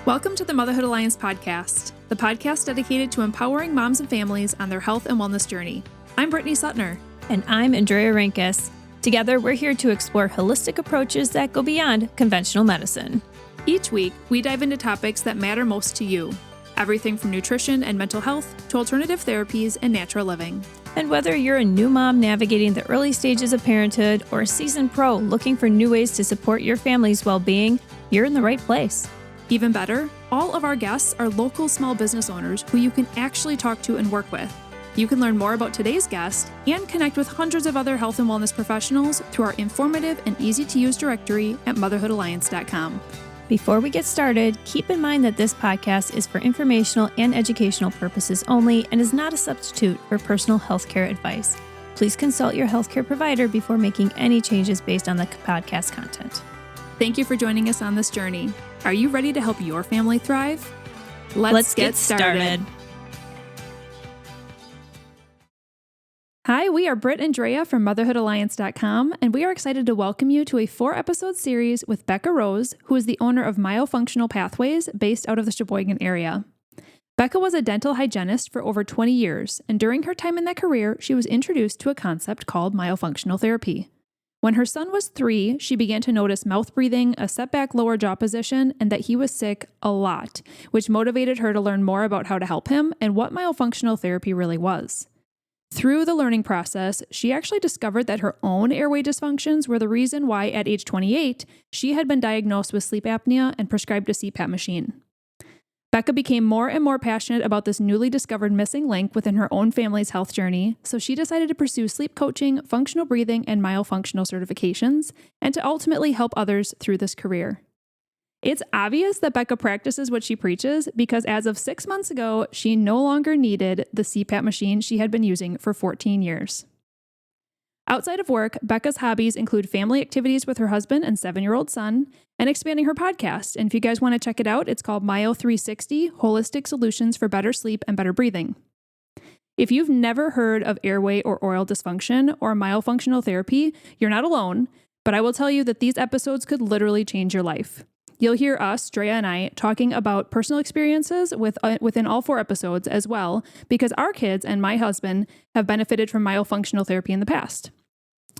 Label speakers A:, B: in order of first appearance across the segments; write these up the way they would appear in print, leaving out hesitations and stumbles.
A: Welcome to the Motherhood Alliance podcast, the podcast dedicated to empowering moms and families on their health and wellness journey. I'm Brittany Suttner.
B: And I'm Drea and Brit. Together, we're here to explore holistic approaches that go beyond conventional medicine.
A: Each week, we dive into topics that matter most to you. Everything from nutrition and mental health to alternative therapies and natural living.
B: And whether you're a new mom navigating the early stages of parenthood or a seasoned pro looking for new ways to support your family's well-being, you're in the right place.
A: Even better, all of our guests are local small business owners who you can actually talk to and work with. You can learn more about today's guest and connect with hundreds of other health and wellness professionals through our informative and easy-to-use directory at motherhoodalliance.com.
B: Before we get started, keep in mind that this podcast is for informational and educational purposes only and is not a substitute for personal healthcare advice. Please consult your healthcare provider before making any changes based on the podcast content.
A: Thank you for joining us on this journey. Are you ready to help your family thrive? Let's get started. Hi, we are Brit and Drea from motherhoodalliance.com, and we are excited to welcome you to a 4-episode series with Becca Rose, who is the owner of Myofunctional Pathways based out of the Sheboygan area. Becca was a dental hygienist for over 20 years, and during her time in that career, she was introduced to a concept called myofunctional therapy. When her son was 3, she began to notice mouth breathing, a setback lower jaw position, and that he was sick a lot, which motivated her to learn more about how to help him and what myofunctional therapy really was. Through the learning process, she actually discovered that her own airway dysfunctions were the reason why at age 28, she had been diagnosed with sleep apnea and prescribed a CPAP machine. Becca became more and more passionate about this newly discovered missing link within her own family's health journey, so she decided to pursue sleep coaching, functional breathing, and myofunctional certifications, and to ultimately help others through this career. It's obvious that Becca practices what she preaches because as of 6 months ago, she no longer needed the CPAP machine she had been using for 14 years. Outside of work, Becca's hobbies include family activities with her husband and 7-year-old son, and expanding her podcast. And if you guys want to check it out, it's called Myo 360, Holistic Solutions for Better Sleep and Better Breathing. If you've never heard of airway or oral dysfunction or myofunctional therapy, you're not alone, but I will tell you that these episodes could literally change your life. You'll hear us, Drea and I, talking about personal experiences within all 4 episodes as well, because our kids and my husband have benefited from myofunctional therapy in the past.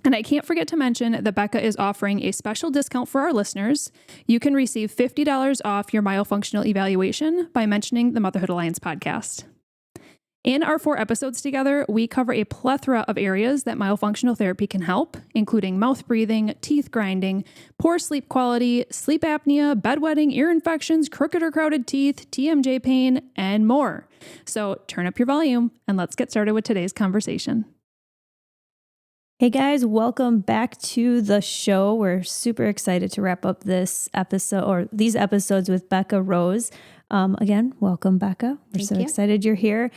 A: And I can't forget to mention that Becca is offering a special discount for our listeners. You can receive $50 off your myofunctional evaluation by mentioning the Motherhood Alliance podcast. In our 4 episodes together, we cover a plethora of areas that myofunctional therapy can help, including mouth breathing, teeth grinding, poor sleep quality, sleep apnea, bedwetting, ear infections, crooked or crowded teeth, TMJ pain, and more. So turn up your volume and let's get started with today's conversation.
B: Hey guys, welcome back to the show. We're super excited to wrap up this episode or these episodes with Becca Rose. Again, welcome, Becca. We're so excited you're here.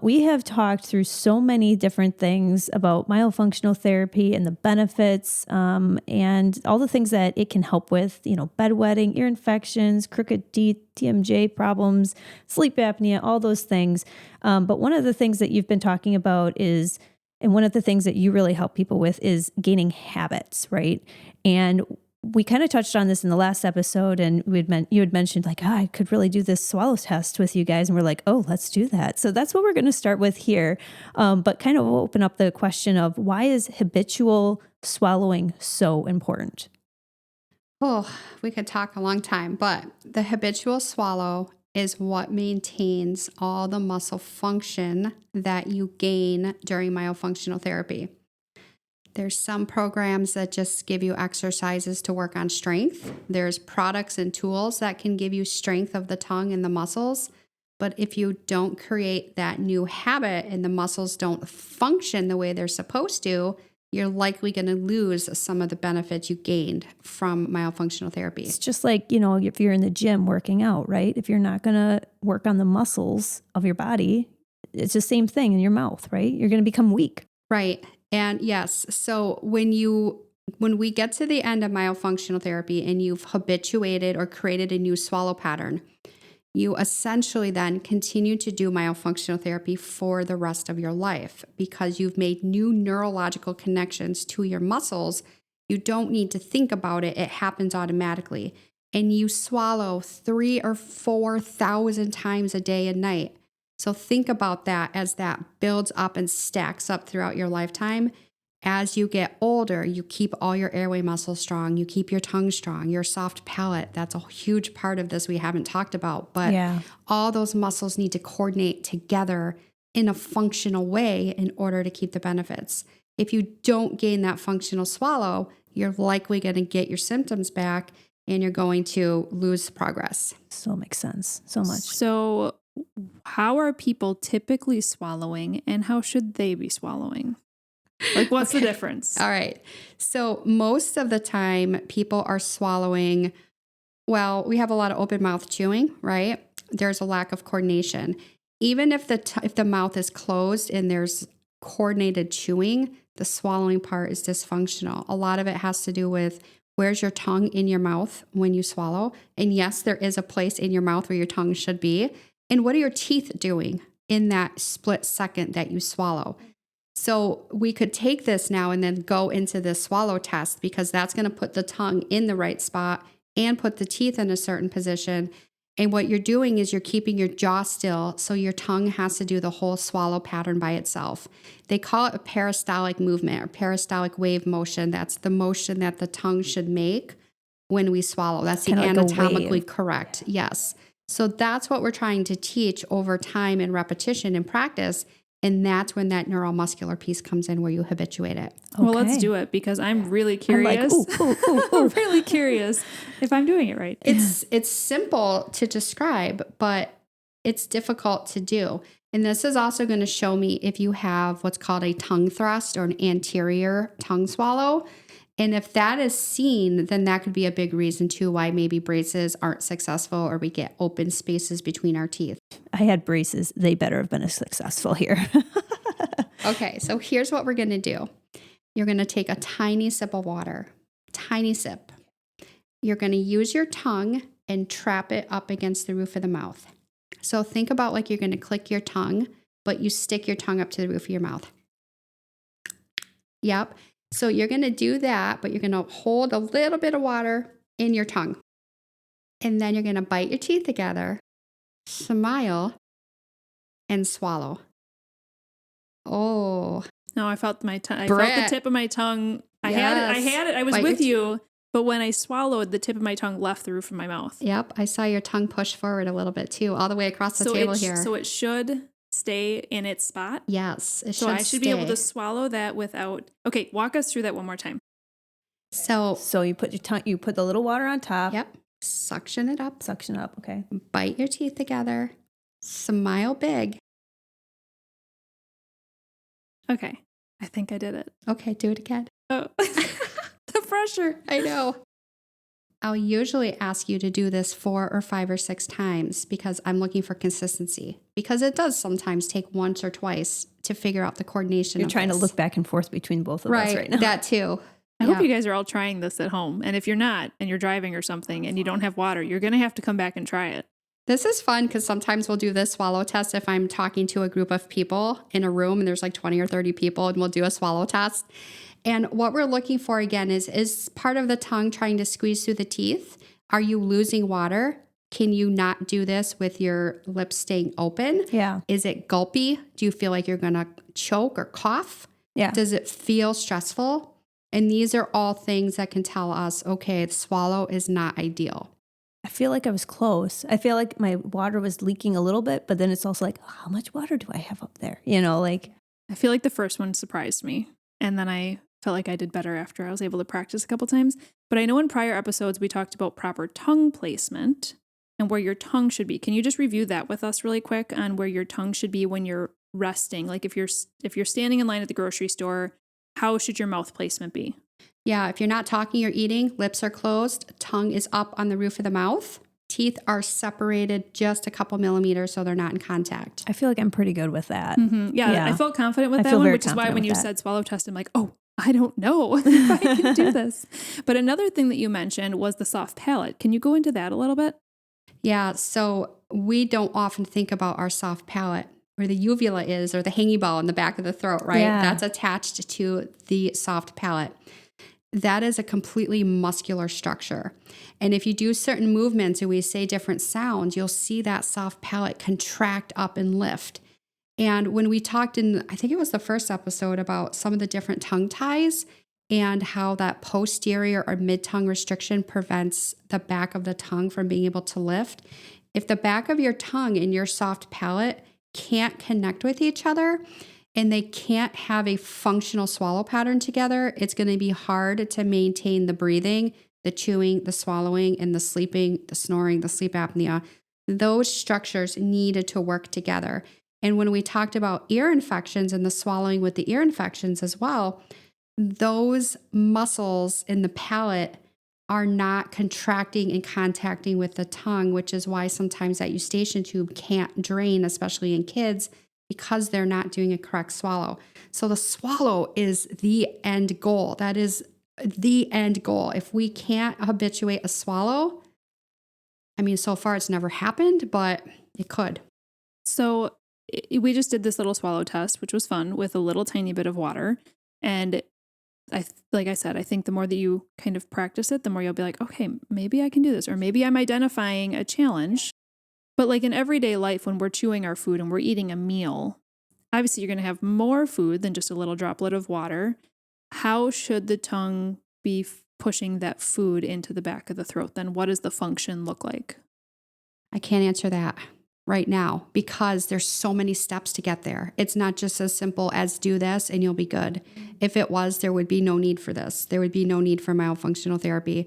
B: We have talked through so many different things about myofunctional therapy and the benefits and all the things that it can help with, bedwetting, ear infections, crooked teeth, TMJ problems, sleep apnea, all those things. But one of the things that you've been talking about is, and one of the things that you really help people with is gaining habits, right? And we kind of touched on this in the last episode, and you had mentioned I could really do this swallow test with you guys, and we're like, oh, let's do that. So that's what we're going to start with here, but kind of open up the question of why is habitual swallowing so important?
C: Oh, we could talk a long time, but the habitual swallow is what maintains all the muscle function that you gain during myofunctional therapy. There's some programs that just give you exercises to work on strength. There's products and tools that can give you strength of the tongue and the muscles. But if you don't create that new habit and the muscles don't function the way they're supposed to, you're likely going to lose some of the benefits you gained from myofunctional therapy.
B: It's just like, if you're in the gym working out, right? If you're not going to work on the muscles of your body, it's the same thing in your mouth, right? You're going to become weak.
C: Right. And yes, so when we get to the end of myofunctional therapy and you've habituated or created a new swallow pattern, you essentially then continue to do myofunctional therapy for the rest of your life because you've made new neurological connections to your muscles. You don't need to think about it. It happens automatically. and you swallow 3,000 or 4,000 times a day and night. So think about that as that builds up and stacks up throughout your lifetime. As you get older, you keep all your airway muscles strong. You keep your tongue strong, your soft palate. That's a huge part of this we haven't talked about. But all those muscles need to coordinate together in a functional way in order to keep the benefits. If you don't gain that functional swallow, you're likely going to get your symptoms back and you're going to lose progress.
B: So makes sense. So much.
A: So how are people typically swallowing and how should they be swallowing? Like, what's the difference?
C: All right. So most of the time people are swallowing, well, we have a lot of open mouth chewing, right? There's a lack of coordination. Even if the mouth is closed and there's coordinated chewing, the swallowing part is dysfunctional. A lot of it has to do with where's your tongue in your mouth when you swallow. And yes, there is a place in your mouth where your tongue should be. And what are your teeth doing in that split second that you swallow? So we could take this now and then go into the swallow test because that's going to put the tongue in the right spot and put the teeth in a certain position. And what you're doing is you're keeping your jaw still, so your tongue has to do the whole swallow pattern by itself. They call it a peristaltic movement or peristaltic wave motion. That's the motion that the tongue should make when we swallow. That's the anatomically correct. Yes. So that's what we're trying to teach over time and repetition and practice. And that's when that neuromuscular piece comes in where you habituate it.
A: Okay. Well, let's do it because I'm really curious. I'm really curious if I'm doing it right.
C: It's simple to describe, but it's difficult to do. And this is also going to show me if you have what's called a tongue thrust or an anterior tongue swallow. And if that is seen, then that could be a big reason too why maybe braces aren't successful or we get open spaces between our teeth.
B: I had braces. They better have been successful here.
C: Okay, so here's what we're going to do. You're going to take a tiny sip of water, tiny sip. You're going to use your tongue and trap it up against the roof of the mouth. So think about like you're going to click your tongue, but you stick your tongue up to the roof of your mouth. Yep. So you're going to do that, but you're going to hold a little bit of water in your tongue. And then you're going to bite your teeth together, smile, and swallow. Oh.
A: No, I felt my tongue. I felt the tip of my tongue. I had it. I was with you. But when I swallowed, the tip of my tongue left the roof of my mouth.
C: Yep. I saw your tongue push forward a little bit too, all the way across the table here.
A: So it should stay in its spot?
C: Yes, it should.
A: So I should be able to swallow that without... Okay, walk us through that one more time.
C: So
B: you put your tongue, you put the little water on top.
C: Yep. Suction it up.
B: Suction up, okay.
C: Bite your teeth together. Smile big.
A: Okay. I think I did it.
C: Okay, do it again.
A: Oh, the pressure.
C: I know. I'll usually ask you to do this 4 or 5 or 6 times because I'm looking for consistency. Because it does sometimes take once or twice to figure out the coordination.
B: You're trying to look back and forth between both of us right now.
C: That too.
A: I hope you guys are all trying this at home. And if you're not, and you're driving or something, and you don't have water, you're going to have to come back and try it.
C: This is fun because sometimes we'll do this swallow test if I'm talking to a group of people in a room and there's like 20 or 30 people and we'll do a swallow test. And what we're looking for again is part of the tongue trying to squeeze through the teeth. Are you losing water? Can you not do this with your lips staying open?
B: Yeah.
C: Is it gulpy? Do you feel like you're going to choke or cough?
B: Yeah.
C: Does it feel stressful? And these are all things that can tell us, okay, the swallow is not ideal.
B: I feel like I was close. I feel like my water was leaking a little bit, but then it's also like, how much water do I have up there? I
A: feel like the first one surprised me. And then I felt like I did better after I was able to practice a couple times. But I know in prior episodes, we talked about proper tongue placement and where your tongue should be. Can you just review that with us really quick on where your tongue should be when you're resting? Like if you're standing in line at the grocery store, how should your mouth placement be?
C: Yeah, if you're not talking or eating, lips are closed, tongue is up on the roof of the mouth, teeth are separated just a couple millimeters so they're not in contact.
B: I feel like I'm pretty good with that.
A: Mm-hmm. Yeah, I felt confident with that one, which is why when you said swallow test, I'm like, oh, I don't know if I can do this. But another thing that you mentioned was the soft palate. Can you go into that a little bit?
C: Yeah, so we don't often think about our soft palate where the uvula is or the hanging ball in the back of the throat, right?
B: Yeah.
C: That's attached to the soft palate. that is a completely muscular structure. And if you do certain movements and we say different sounds, you'll see that soft palate contract up and lift. And when we talked in, I think it was the first episode, about some of the different tongue ties and how that posterior or mid-tongue restriction prevents the back of the tongue from being able to lift. If the back of your tongue and your soft palate can't connect with each other and they can't have a functional swallow pattern together, it's going to be hard to maintain the breathing, the chewing, the swallowing, and the sleeping, the snoring, the sleep apnea. Those structures needed to work together. And when we talked about ear infections and the swallowing with the ear infections as well, those muscles in the palate are not contracting and contacting with the tongue, which is why sometimes that eustachian tube can't drain, especially in kids, because they're not doing a correct swallow. So the swallow is the end goal. That is the end goal. If we can't habituate a swallow, I mean, so far it's never happened, but it could.
A: So we just did this little swallow test, which was fun, with a little tiny bit of water. And like I said, I think the more that you kind of practice it, the more you'll be like, okay, maybe I can do this, or maybe I'm identifying a challenge. But like in everyday life, when we're chewing our food and we're eating a meal, obviously you're going to have more food than just a little droplet of water. How should the tongue be pushing that food into the back of the throat? Then what does the function look like?
C: I can't answer that right now because there's so many steps to get there. It's not just as simple as do this and you'll be good. If it was, there would be no need for this. There would be no need for myofunctional therapy.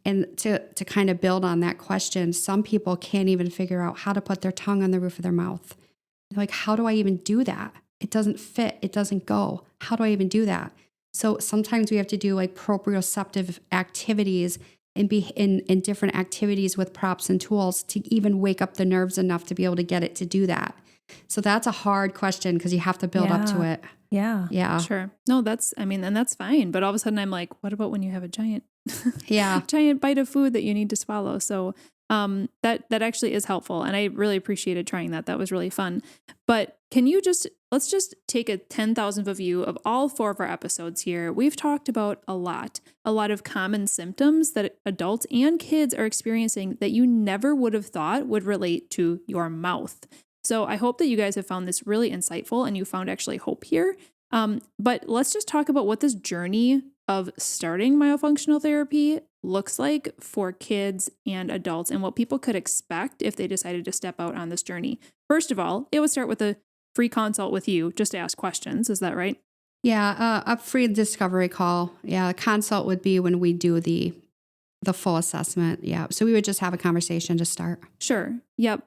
C: And to kind of build on that question, some people can't even figure out how to put their tongue on the roof of their mouth. They're like, how do I even do that? It doesn't fit. It doesn't go. How do I even do that? So sometimes we have to do like proprioceptive activities and be in different activities with props and tools to even wake up the nerves enough to be able to get it to do that. So that's a hard question because you have to build up to it.
B: Yeah.
C: Yeah.
A: Sure. No, and that's fine. But all of a sudden I'm like, what about when you have a giant bite of food that you need to swallow? So that actually is helpful. And I really appreciated trying that. That was really fun. But let's just take a 10,000th view of all 4 of our episodes here. We've talked about a lot of common symptoms that adults and kids are experiencing that you never would have thought would relate to your mouth. So I hope that you guys have found this really insightful and you found actually hope here. But let's just talk about what this journey of starting myofunctional therapy looks like for kids and adults and what people could expect if they decided to step out on this journey. First of all, it would start with a free consult with you just to ask questions. Is that right?
C: Yeah, a free discovery call. Yeah, a consult would be when we do the full assessment. Yeah, so we would just have a conversation to start.
A: Sure. Yep.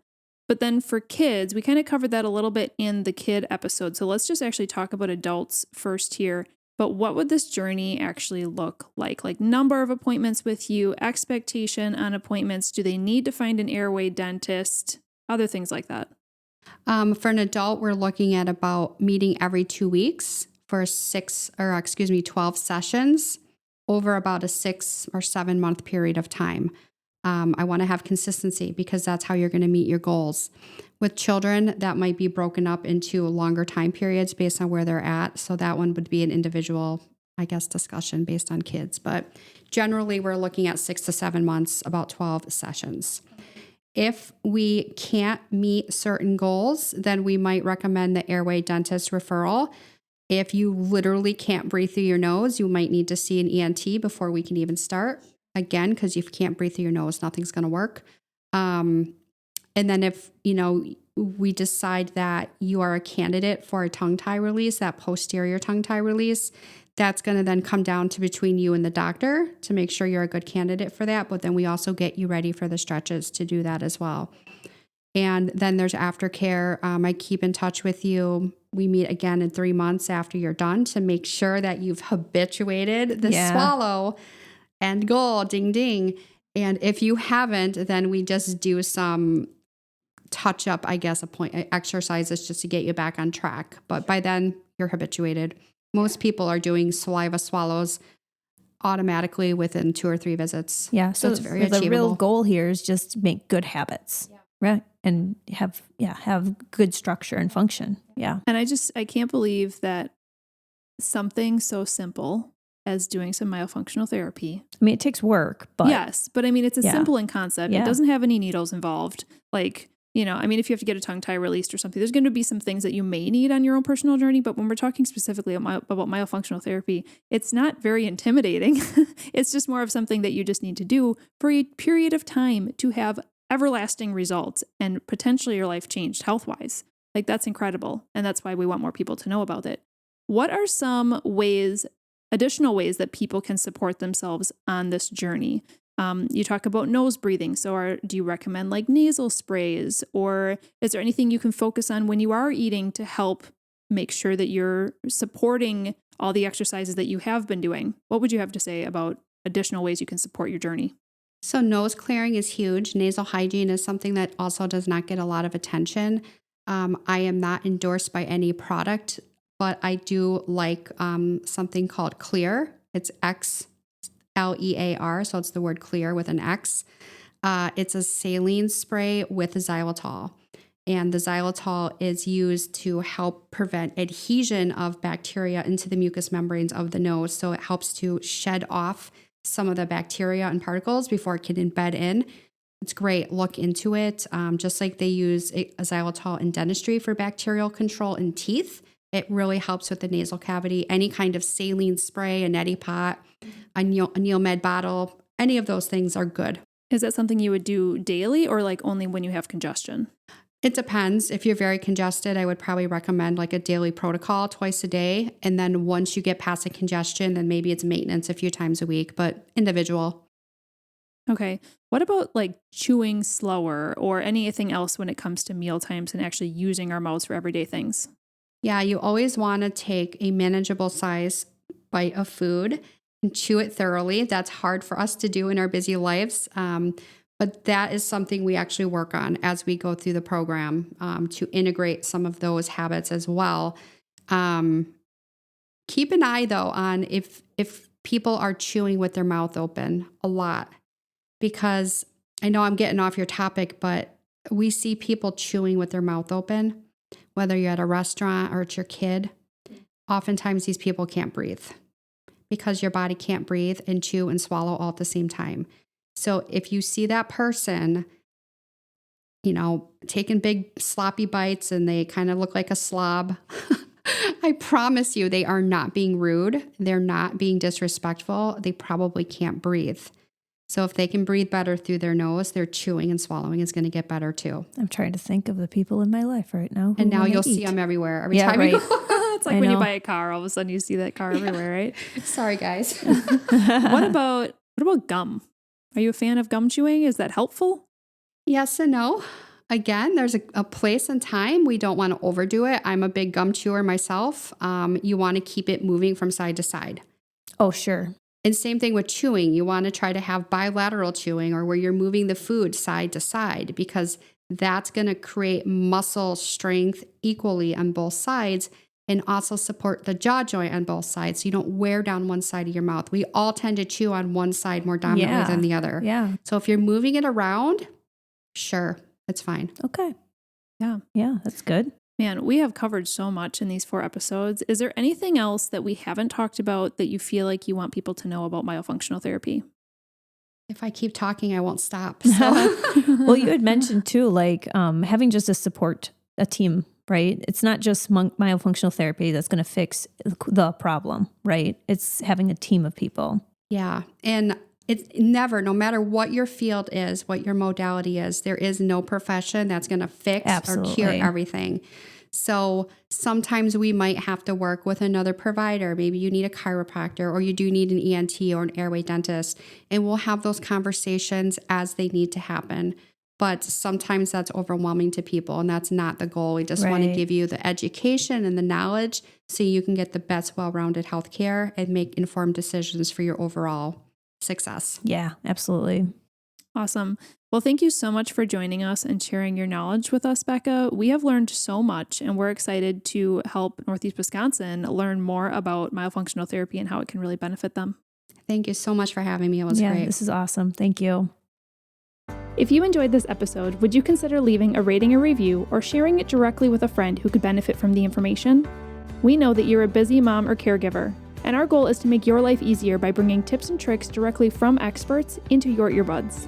A: But then for kids, we kind of covered that a little bit in the kid episode. So let's just actually talk about adults first here. But what would this journey actually look like? Like number of appointments with you, expectation on appointments. Do they need to find an airway dentist? Other things like that.
C: For an adult, we're looking at about meeting every 2 weeks for 12 sessions over about a 6 or 7 month period of time. I want to have consistency because that's how you're going to meet your goals. With children, that might be broken up into longer time periods based on where they're at. So that one would be an individual, discussion based on kids. But generally, we're looking at 6 to 7 months, about 12 sessions. If we can't meet certain goals, then we might recommend the airway dentist referral. If you literally can't breathe through your nose, you might need to see an ENT before we can even start. Again, because if you can't breathe through your nose, nothing's going to work. And then if, we decide that you are a candidate for a tongue tie release, that posterior tongue tie release, that's going to then come down to between you and the doctor to make sure you're a good candidate for that. But then we also get you ready for the stretches to do that as well. And then there's aftercare. I keep in touch with you. We meet again in 3 months after you're done to make sure that you've habituated the swallow. End goal, ding, ding. And if you haven't, then we just do some touch up, exercises just to get you back on track. But by then, you're habituated. Most people are doing saliva swallows automatically within 2 or 3 visits.
B: Yeah.
C: So it's very achievable.
B: The real goal here is just make good habits, right? And have good structure and function. Yeah.
A: And I can't believe that something so simple as doing some myofunctional therapy.
B: I mean, it takes work, but
A: yes, but I mean, it's simple in concept.
B: Yeah.
A: It doesn't have any needles involved. Like, I mean, if you have to get a tongue tie released or something, there's going to be some things that you may need on your own personal journey. But when we're talking specifically about myofunctional therapy, it's not very intimidating. It's just more of something that you just need to do for a period of time to have everlasting results and potentially your life changed health-wise. Like, that's incredible. And that's why we want more people to know about it. What are some additional ways that people can support themselves on this journey? You talk about nose breathing. So do you recommend like nasal sprays, or is there anything you can focus on when you are eating to help make sure that you're supporting all the exercises that you have been doing? What would you have to say about additional ways you can support your journey?
C: So nose clearing is huge. Nasal hygiene is something that also does not get a lot of attention. I am not endorsed by any product, but I do like something called Clear. It's XLEAR, so it's the word clear with an X. It's a saline spray with xylitol. And the xylitol is used to help prevent adhesion of bacteria into the mucous membranes of the nose. So it helps to shed off some of the bacteria and particles before it can embed in. It's great. Look into it. Just like they use a xylitol in dentistry for bacterial control in teeth, it really helps with the nasal cavity. Any kind of saline spray, a neti pot, a Neomed bottle, any of those things are good.
A: Is that something you would do daily or like only when you have congestion?
C: It depends. If you're very congested, I would probably recommend like a daily protocol twice a day. And then once you get past the congestion, then maybe it's maintenance a few times a week, but individual.
A: Okay. What about like chewing slower or anything else when it comes to meal times and actually using our mouths for everyday things?
C: Yeah, you always want to take a manageable size bite of food and chew it thoroughly. That's hard for us to do in our busy lives. But that is something we actually work on as we go through the program to integrate some of those habits as well. Keep an eye, though, on if people are chewing with their mouth open a lot, because I know I'm getting off your topic, but we see people chewing with their mouth open, whether you're at a restaurant or it's your kid. Oftentimes these people can't breathe because your body can't breathe and chew and swallow all at the same time. So if you see that person, taking big sloppy bites and they kind of look like a slob, I promise you they are not being rude. They're not being disrespectful. They probably can't breathe. So if they can breathe better through their nose, their chewing and swallowing is going to get better too.
B: I'm trying to think of the people in my life right now.
C: And now you'll see them everywhere. Every time
B: right.
C: you go.
A: It's like when you buy a car, all of a sudden you see that car everywhere, right?
C: Sorry, guys.
A: What about gum? Are you a fan of gum chewing? Is that helpful?
C: Yes and no. Again, there's a place and time. We don't want to overdo it. I'm a big gum chewer myself. You want to keep it moving from side to side.
B: Oh, sure.
C: And same thing with chewing. You want to try to have bilateral chewing, or where you're moving the food side to side, because that's going to create muscle strength equally on both sides and also support the jaw joint on both sides so you don't wear down one side of your mouth. We all tend to chew on one side more dominantly than the other.
B: Yeah.
C: So if you're moving it around, sure, it's fine.
B: Okay.
A: Yeah.
B: Yeah, that's good.
A: Man, we have covered so much in these 4 episodes. Is there anything else that we haven't talked about that you feel like you want people to know about myofunctional therapy?
C: If I keep talking, I won't stop. So.
B: Well, you had mentioned too, like having just a team, right? It's not just myofunctional therapy that's going to fix the problem, right? It's having a team of people.
C: Yeah. And it's never, no matter what your field is, what your modality is, there is no profession that's going to fix or cure everything. So sometimes we might have to work with another provider. Maybe you need a chiropractor, or you do need an ENT or an airway dentist, and we'll have those conversations as they need to happen. But sometimes that's overwhelming to people, and that's not the goal. We just want to give you the education and the knowledge so you can get the best well-rounded healthcare and make informed decisions for your overall success.
B: Yeah, absolutely.
A: Awesome. Well, thank you so much for joining us and sharing your knowledge with us, Becca. We have learned so much, and we're excited to help Northeast Wisconsin learn more about myofunctional therapy and how it can really benefit them.
C: Thank you so much for having me. It was great.
B: This is awesome. Thank you.
A: If you enjoyed this episode, would you consider leaving a rating or review or sharing it directly with a friend who could benefit from the information? We know that you're a busy mom or caregiver. And our goal is to make your life easier by bringing tips and tricks directly from experts into your earbuds.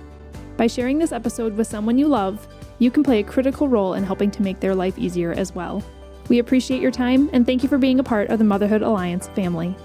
A: By sharing this episode with someone you love, you can play a critical role in helping to make their life easier as well. We appreciate your time and thank you for being a part of the Motherhood Alliance family.